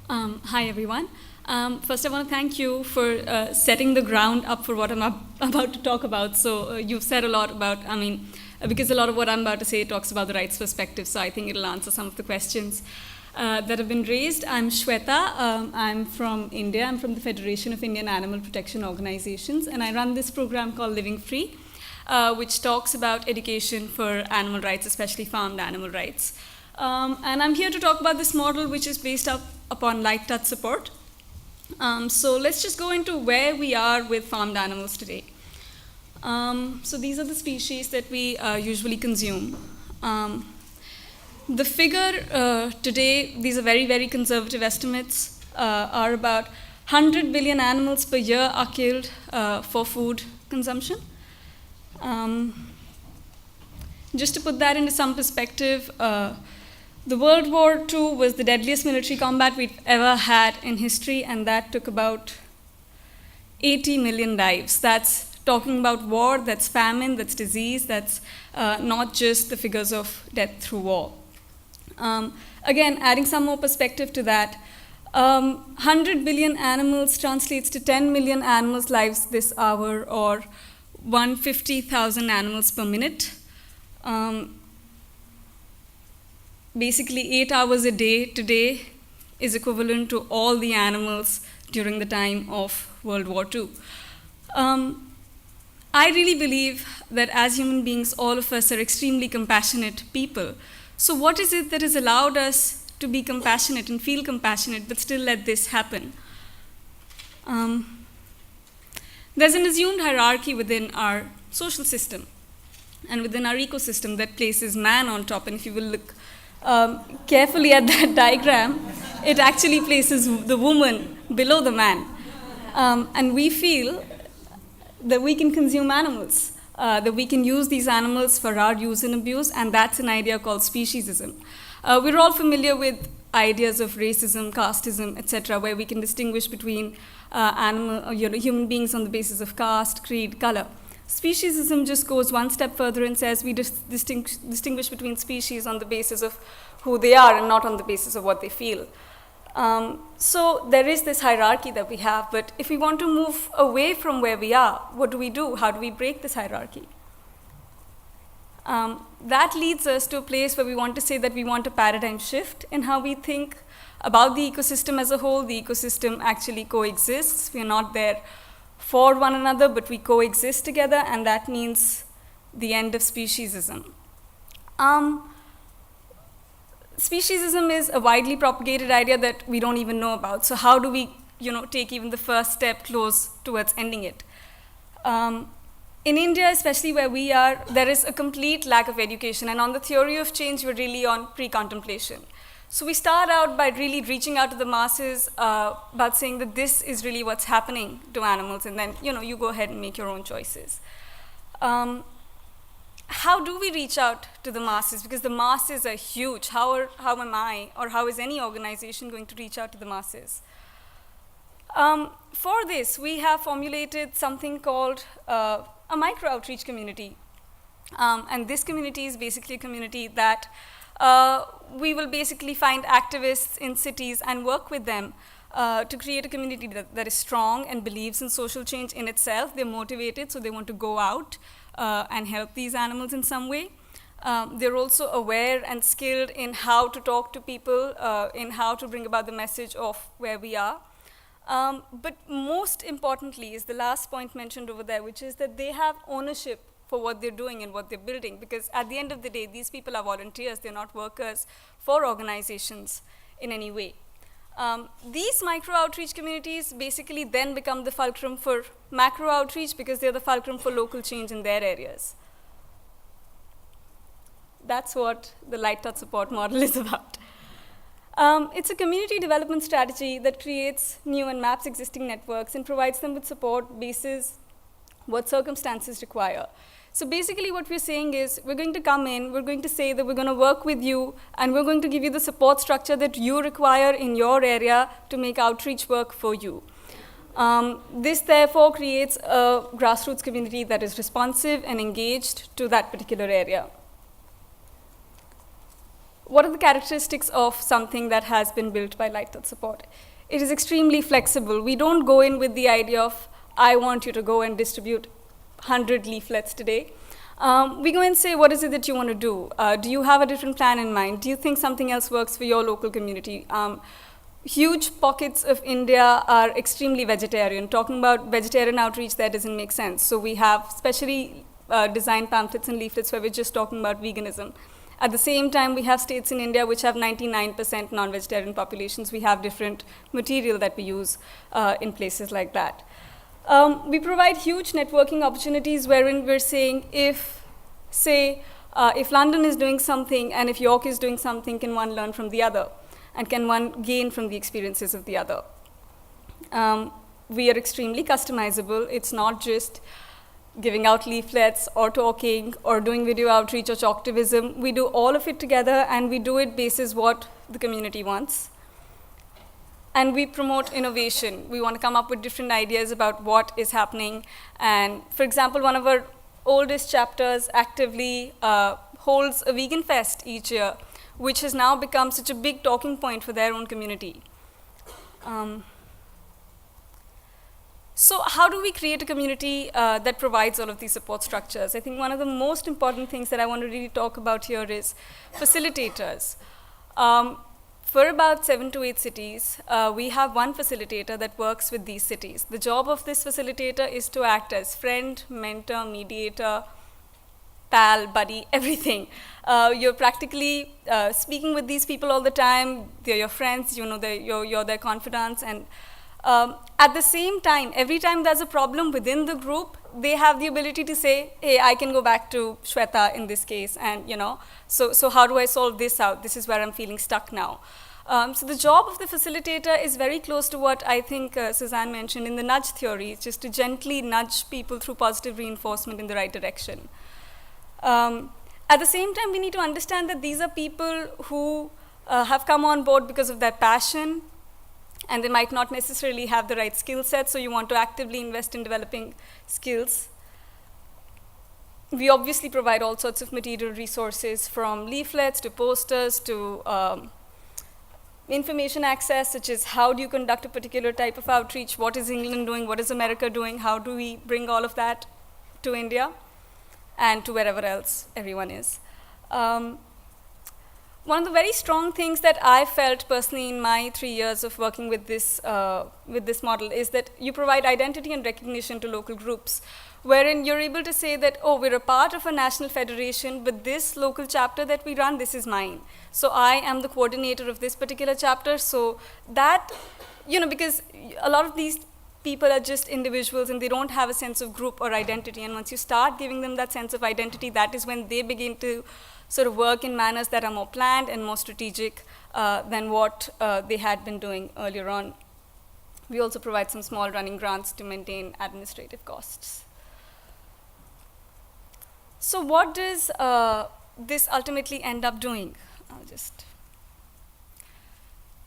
Hi, everyone. First, I want to thank you for setting the ground up for what I'm about to talk about. So you've said a lot about, because a lot of what I'm about to say talks about the rights perspective, so I think it'll answer some of the questions that have been raised. I'm Shweta. I'm from India. I'm from the Federation of Indian Animal Protection Organizations, and I run this program called Living Free, which talks about education for animal rights, especially farmed animal rights. And I'm here to talk about this model, which is based upon light touch support. So let's just go into where we are with farmed animals today. So these are the species that we usually consume. The figure today, these are very, very conservative estimates, are about 100 billion animals per year are killed for food consumption. Just to put that into some perspective, the World War II was the deadliest military combat we've ever had in history, and that took about 80 million lives. That's talking about war, that's famine, that's disease, that's not just the figures of death through war. Again, adding some more perspective to that, 100 billion animals translates to 10 million animals' lives this hour, or 150,000 animals per minute. Basically, 8 hours a day today is equivalent to all the animals during the time of World War II. I really believe that as human beings, all of us are extremely compassionate people. So what is it that has allowed us to be compassionate and feel compassionate, but still let this happen? There's an assumed hierarchy within our social system and within our ecosystem that places man on top. And if you will look carefully at that diagram, it actually places the woman below the man. And we feel that we can consume animals, that we can use these animals for our use and abuse, and that's an idea called speciesism. We're all familiar with ideas of racism, casteism, etc., where we can distinguish between human beings on the basis of caste, creed, color. Speciesism just goes one step further and says we distinguish between species on the basis of who they are and not on the basis of what they feel. So there is this hierarchy that we have, but if we want to move away from where we are, what do we do? How do we break this hierarchy? That leads us to a place where we want to say that we want a paradigm shift in how we think about the ecosystem as a whole. The ecosystem actually coexists. We are not there for one another, but we coexist together, and that means the end of speciesism. Speciesism is a widely propagated idea that we don't even know about. So how do we, take even the first step close towards ending it? In India, especially where we are, there is a complete lack of education, and on the theory of change, we're really on pre-contemplation. So we start out by really reaching out to the masses about saying that this is really what's happening to animals, and then you go ahead and make your own choices. How do we reach out to the masses? Because the masses are huge. How am I, or how is any organization going to reach out to the masses? For this, we have formulated something called a micro-outreach community. And this community is basically a community that we will basically find activists in cities and work with them to create a community that is strong and believes in social change in itself. They're motivated, so they want to go out and help these animals in some way. They're also aware and skilled in how to talk to people, in how to bring about the message of where we are. But most importantly is the last point mentioned over there, which is that they have ownership for what they're doing and what they're building, because at the end of the day, these people are volunteers. They're not workers for organizations in any way. These micro-outreach communities basically then become the fulcrum for macro-outreach, because they're the fulcrum for local change in their areas. That's what the light touch support model is about. It's a community development strategy that creates new and maps existing networks and provides them with support basis what circumstances require. So basically what we're saying is we're going to come in, we're going to say that we're going to work with you, and we're going to give you the support structure that you require in your area to make outreach work for you. This therefore creates a grassroots community that is responsive and engaged to that particular area. What are the characteristics of something that has been built by Light Touch Support? It is extremely flexible. We don't go in with the idea of, I want you to go and distribute 100 leaflets today. We go and say, what is it that you want to do? Do you have a different plan in mind? Do you think something else works for your local community? Huge pockets of India are extremely vegetarian. Talking about vegetarian outreach there doesn't make sense. So we have specially designed pamphlets and leaflets where we're just talking about veganism. At the same time, we have states in India which have 99% non-vegetarian populations. We have different material that we use in places like that. We provide huge networking opportunities wherein we're saying if London is doing something and if York is doing something, can one learn from the other? And can one gain from the experiences of the other? We are extremely customizable. It's not just giving out leaflets or talking or doing video outreach or chalktivism. We do all of it together, and we do it basis what the community wants. And we promote innovation. We want to come up with different ideas about what is happening. And for example, one of our oldest chapters actively holds a vegan fest each year, which has now become such a big talking point for their own community. So how do we create a community that provides all of these support structures? I think one of the most important things that I want to really talk about here is facilitators. For about 7 to 8 cities, we have one facilitator that works with these cities. The job of this facilitator is to act as friend, mentor, mediator, pal, buddy, everything. You're practically speaking with these people all the time. They're your friends, you know, you're their confidants. And at the same time, every time there's a problem within the group, they have the ability to say, hey, I can go back to Shweta in this case, and you know, so how do I solve this out? This is where I'm feeling stuck now. So the job of the facilitator is very close to what I think Suzanne mentioned in the nudge theory, just to gently nudge people through positive reinforcement in the right direction. At the same time, we need to understand that these are people who have come on board because of their passion, and they might not necessarily have the right skill set, so you want to actively invest in developing skills. We obviously provide all sorts of material resources, from leaflets to posters to information access, such as how do you conduct a particular type of outreach, what is England doing, what is America doing, how do we bring all of that to India and to wherever else everyone is. One of the very strong things that I felt personally in my 3 years of working with this model is that you provide identity and recognition to local groups, wherein you're able to say that, oh, we're a part of a national federation, but this local chapter that we run, this is mine. So I am the coordinator of this particular chapter. So that, you know, because a lot of these people are just individuals and they don't have a sense of group or identity. And once you start giving them that sense of identity, that is when they begin to sort of work in manners that are more planned and more strategic than what they had been doing earlier on. We also provide some small running grants to maintain administrative costs. So what does this ultimately end up doing?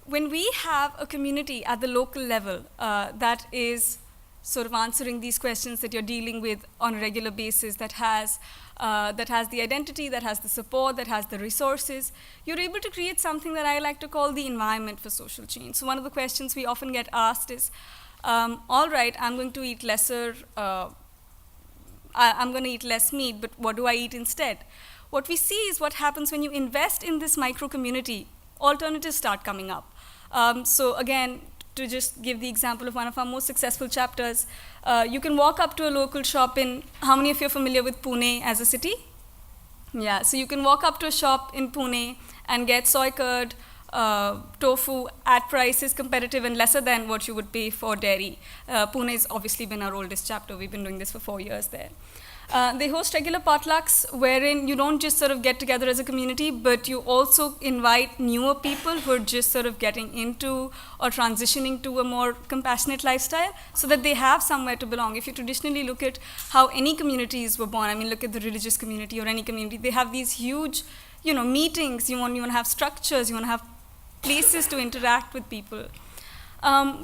When we have a community at the local level that is sort of answering these questions that you're dealing with on a regular basis, that has the identity, that has the support, that has the resources, you're able to create something that I like to call the environment for social change. So one of the questions we often get asked is, all right, I'm going to eat lesser, I'm going to eat less meat, but what do I eat instead? What we see is what happens when you invest in this micro community, alternatives start coming up. So again, to just give the example of one of our most successful chapters, you can walk up to a local shop in, how many of you are familiar with Pune as a city? Yeah, so you can walk up to a shop in Pune and get soy curd, tofu at prices competitive and lesser than what you would pay for dairy. Pune has obviously been our oldest chapter. We've been doing this for 4 years there. They host regular potlucks wherein you don't just sort of get together as a community, but you also invite newer people who are just sort of getting into or transitioning to a more compassionate lifestyle so that they have somewhere to belong. If you traditionally look at how any communities were born, I mean, look at the religious community or any community, they have these huge, you know, meetings. You want to have structures, you want to have places to interact with people.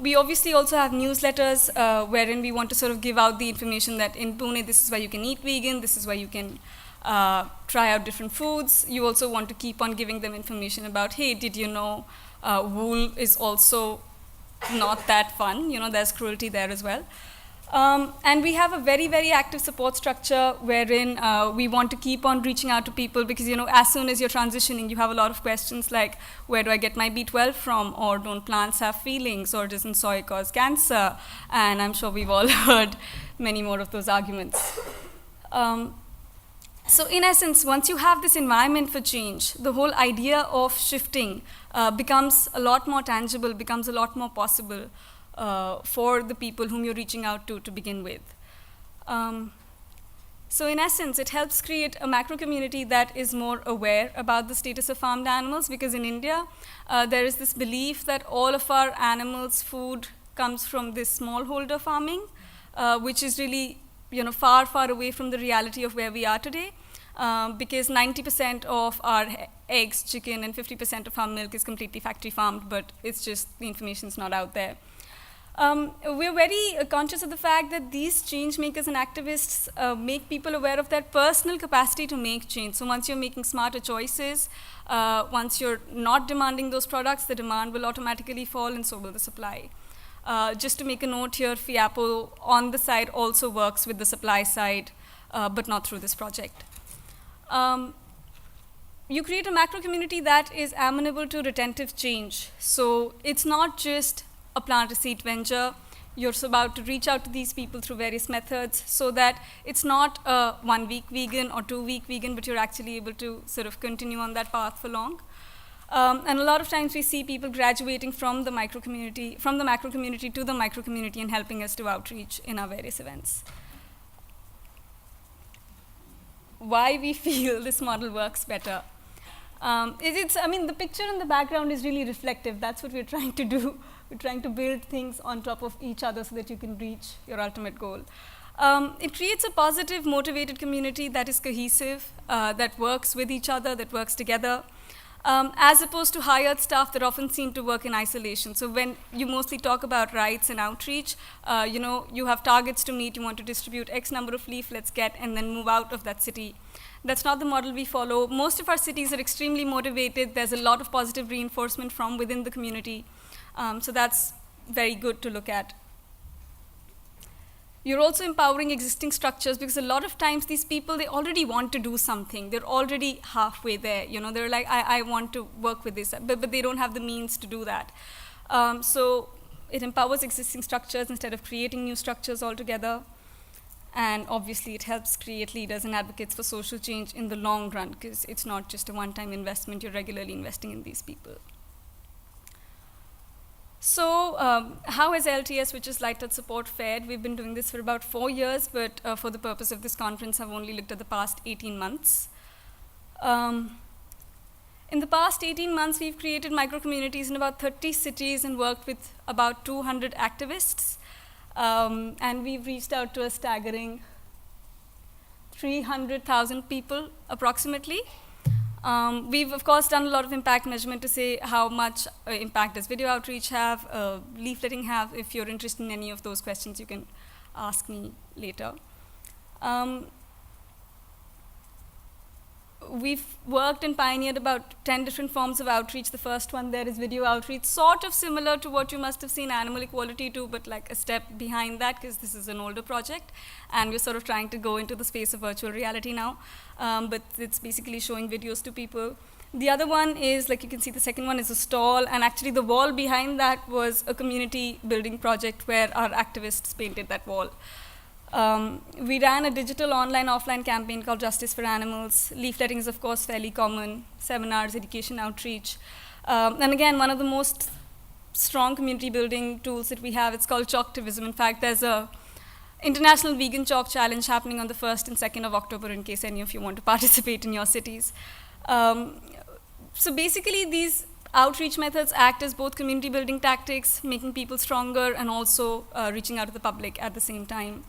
We obviously also have newsletters wherein we want to sort of give out the information that in Pune, this is where you can eat vegan, this is where you can try out different foods. You also want to keep on giving them information about, hey, did you know wool is also not that fun? You know, there's cruelty there as well. And we have a very, very active support structure wherein we want to keep on reaching out to people because, you know, as soon as you're transitioning, you have a lot of questions like, where do I get my B12 from? Or don't plants have feelings? Or doesn't soy cause cancer? And I'm sure we've all heard many more of those arguments. So in essence, once you have this environment for change, the whole idea of shifting becomes a lot more tangible, becomes a lot more possible for the people whom you're reaching out to begin with. So in essence, it helps create a macro community that is more aware about the status of farmed animals, because in India, there is this belief that all of our animals' food comes from this smallholder farming, which is really, you know, far, far away from the reality of where we are today, because 90% of our eggs, chicken, and 50% of our milk is completely factory farmed, but it's just the information's not out there. We're very conscious of the fact that these change makers and activists make people aware of their personal capacity to make change. So once you're making smarter choices, once you're not demanding those products, the demand will automatically fall and so will the supply. Just to make a note here, FIAPO on the side also works with the supply side, but not through this project. You create a macro community that is amenable to retentive change. So it's not just a plant a seed venture. You're about to reach out to these people through various methods so that it's not a 1 week vegan or 2 week vegan, but you're actually able to sort of continue on that path for long. And a lot of times we see people graduating from the macro community to the micro community and helping us do outreach in our various events. Why we feel this model works better. I mean, the picture in the background is really reflective. That's what we're trying to do. We're trying to build things on top of each other so that you can reach your ultimate goal. It creates a positive, motivated community that is cohesive, that works with each other, that works together, as opposed to hired staff that often seem to work in isolation. So when you mostly talk about rights and outreach, you know, you have targets to meet, you want to distribute X number of leaflets, and then move out of that city. That's not the model we follow. Most of our cities are extremely motivated. There's a lot of positive reinforcement from within the community. So that's very good to look at. You're also empowering existing structures because a lot of times these people, they already want to do something. They're already halfway there. You know, they're like, I want to work with this, but they don't have the means to do that. So it empowers existing structures instead of creating new structures altogether. And obviously, it helps create leaders and advocates for social change in the long run, because it's not just a one-time investment. You're regularly investing in these people. So how has LTS, which is Light Touch Support, fared? We've been doing this for about 4 years, but for the purpose of this conference, I've only looked at the past 18 months. In the past 18 months, we've created micro-communities in about 30 cities and worked with about 200 activists. And we've reached out to a staggering 300,000 people, approximately. We've, of course, done a lot of impact measurement to say how much impact does video outreach have, leafletting have. If you're interested in any of those questions, you can ask me later. We've worked and pioneered about 10 different forms of outreach. The first one there is video outreach, sort of similar to what you must have seen Animal Equality do, but like a step behind that, because this is an older project. And we're sort of trying to go into the space of virtual reality now. But it's basically showing videos to people. The other one is, like you can see, the second one is a stall. And actually, the wall behind that was a community building project where our activists painted that wall. We ran a digital online, offline campaign called Justice for Animals. Leafletting is, of course, fairly common. Seminars, education, outreach. And again, one of the most strong community building tools that we have, it's called chalktivism. In fact, there's a International Vegan Chalk Challenge happening on the 1st and 2nd of October, in case any of you want to participate in your cities. So basically, these outreach methods act as both community building tactics, making people stronger, and also reaching out to the public at the same time.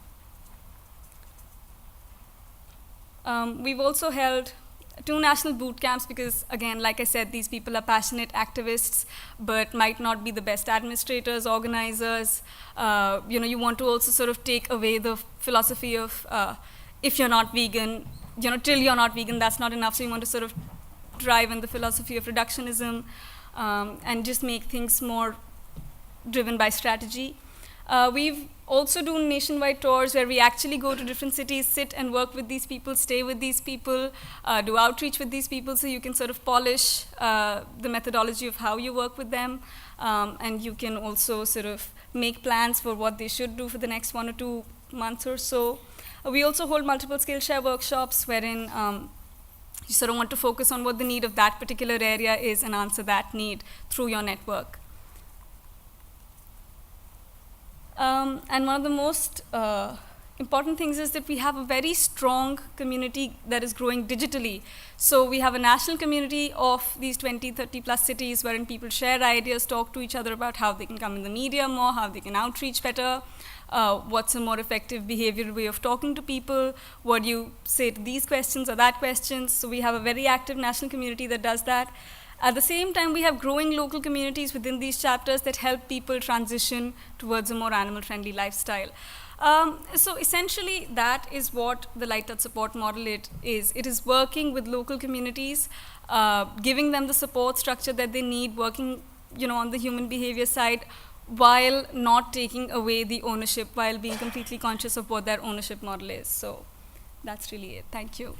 We've also held 2 national boot camps because, again, like I said, these people are passionate activists, but might not be the best administrators, organizers. You know, you want to also sort of take away the philosophy of if you're not vegan, till you're not vegan, that's not enough. So you want to sort of drive in the philosophy of reductionism and just make things more driven by strategy. We've also do nationwide tours where we actually go to different cities, sit and work with these people, stay with these people, do outreach with these people, so you can sort of polish the methodology of how you work with them, and you can also sort of make plans for what they should do for the next 1 or 2 months or so. We also hold multiple Skillshare workshops wherein you sort of want to focus on what the need of that particular area is and answer that need through your network. And one of the most important things is that we have a very strong community that is growing digitally. So we have a national community of these 20, 30 plus cities wherein people share ideas, talk to each other about how they can come in the media more, how they can outreach better, what's a more effective behavioral way of talking to people, what do you say to these questions or that questions. So we have a very active national community that does that. At the same time, we have growing local communities within these chapters that help people transition towards a more animal-friendly lifestyle. So essentially, that is what the Light Touch support model is. It is working with local communities, giving them the support structure that they need, working on the human behavior side, while not taking away the ownership, while being completely conscious of what their ownership model is. So that's really it. Thank you.